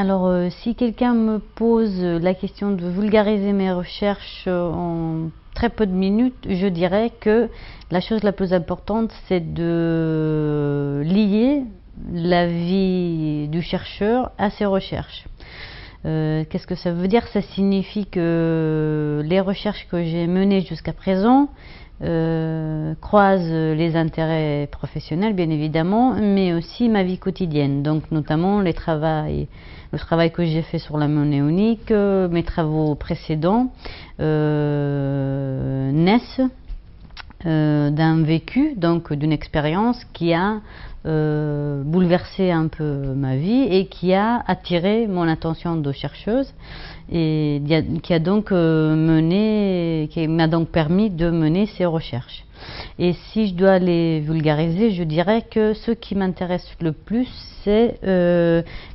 Alors, si quelqu'un me pose la question de vulgariser mes recherches en très peu de minutes, je dirais que la chose la plus importante, c'est de lier la vie du chercheur à ses recherches. Qu'est-ce que ça veut dire? Ça signifie que les recherches que j'ai menées jusqu'à présent croisent les intérêts professionnels, bien évidemment, mais aussi ma vie quotidienne. Donc, notamment le travail que j'ai fait sur la monnaie unique, mes travaux précédents naissent d'un vécu, donc d'une expérience qui a bouleversé un peu ma vie et qui a attiré mon attention de chercheuse et qui m'a donc permis de mener ces recherches. Et si je dois les vulgariser, je dirais que ce qui m'intéresse le plus, c'est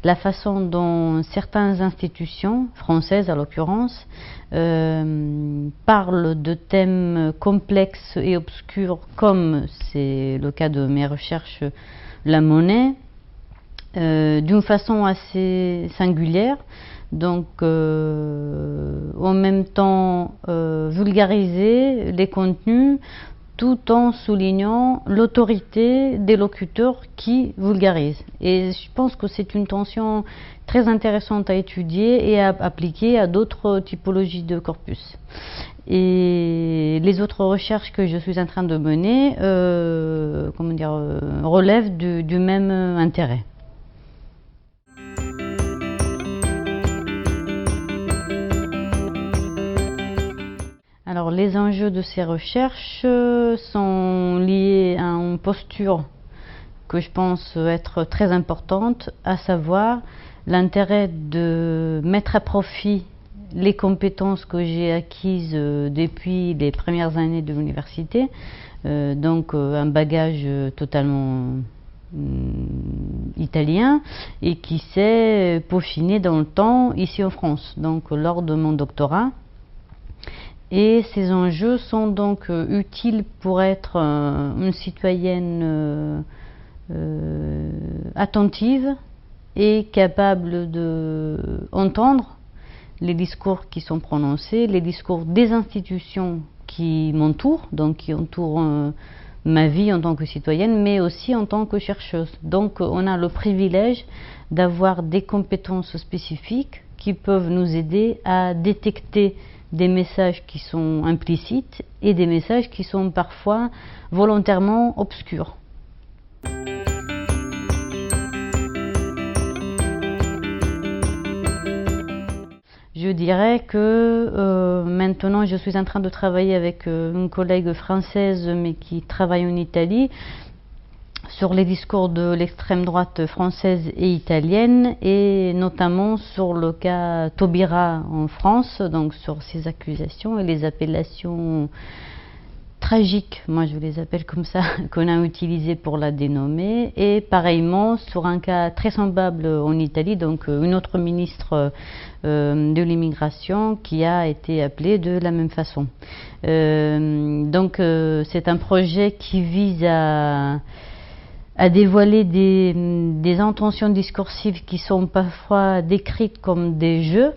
la façon dont certaines institutions, françaises en l'occurrence, parlent de thèmes complexes et obscurs, comme c'est le cas de mes recherches, la monnaie, d'une façon assez singulière. Donc, en même temps, vulgariser les contenus tout en soulignant l'autorité des locuteurs qui vulgarisent. Et je pense que c'est une tension très intéressante à étudier et à appliquer à d'autres typologies de corpus. Et les autres recherches que je suis en train de mener relèvent du même intérêt. Alors, les enjeux de ces recherches sont liés à une posture que je pense être très importante, à savoir l'intérêt de mettre à profit les compétences que j'ai acquises depuis les premières années de l'université, donc un bagage totalement italien et qui s'est peaufiné dans le temps ici en France, donc lors de mon doctorat. Et ces enjeux sont donc utiles pour être une citoyenne attentive et capable d'entendre les discours qui sont prononcés, les discours des institutions qui m'entourent, donc qui entourent ma vie en tant que citoyenne, mais aussi en tant que chercheuse. Donc on a le privilège d'avoir des compétences spécifiques qui peuvent nous aider à détecter des messages qui sont implicites et des messages qui sont parfois volontairement obscurs. Je dirais que maintenant je suis en train de travailler avec une collègue française mais qui travaille en Italie sur les discours de l'extrême droite française et italienne, et notamment sur le cas Taubira en France, donc sur ces accusations et les appellations tragiques, moi je les appelle comme ça, qu'on a utilisées pour la dénommer, et pareillement sur un cas très semblable en Italie, donc une autre ministre de l'immigration qui a été appelée de la même façon. Donc c'est un projet qui vise à dévoiler des intentions discursives qui sont parfois décrites comme des jeux,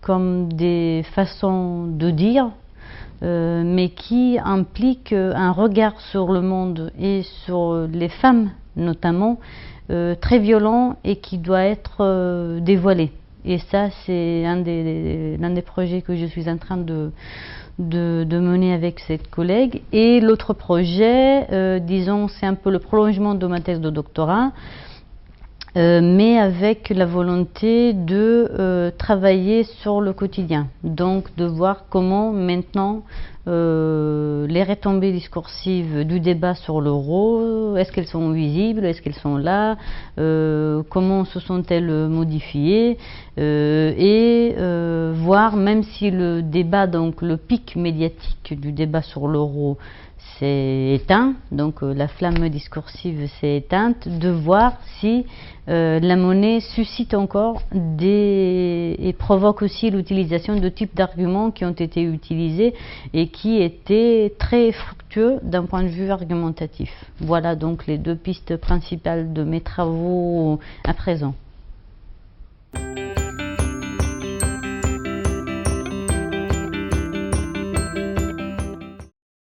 comme des façons de dire, mais qui impliquent un regard sur le monde et sur les femmes notamment, très violent et qui doit être dévoilé. Et ça, c'est l'un des projets que je suis en train de mener avec cette collègue. Et l'autre projet, disons, c'est un peu le prolongement de ma thèse de doctorat, mais avec la volonté de travailler sur le quotidien, donc de voir comment maintenant les retombées discursives du débat sur l'euro, est-ce qu'elles sont visibles, est-ce qu'elles sont là, comment se sont-elles modifiées, et voir, même si le débat, donc le pic médiatique du débat sur l'euro s'est éteint, donc la flamme discursive s'est éteinte, de voir si la monnaie suscite encore et provoque aussi l'utilisation de types d'arguments qui ont été utilisés et qui étaient très fructueux d'un point de vue argumentatif. Voilà donc les deux pistes principales de mes travaux à présent.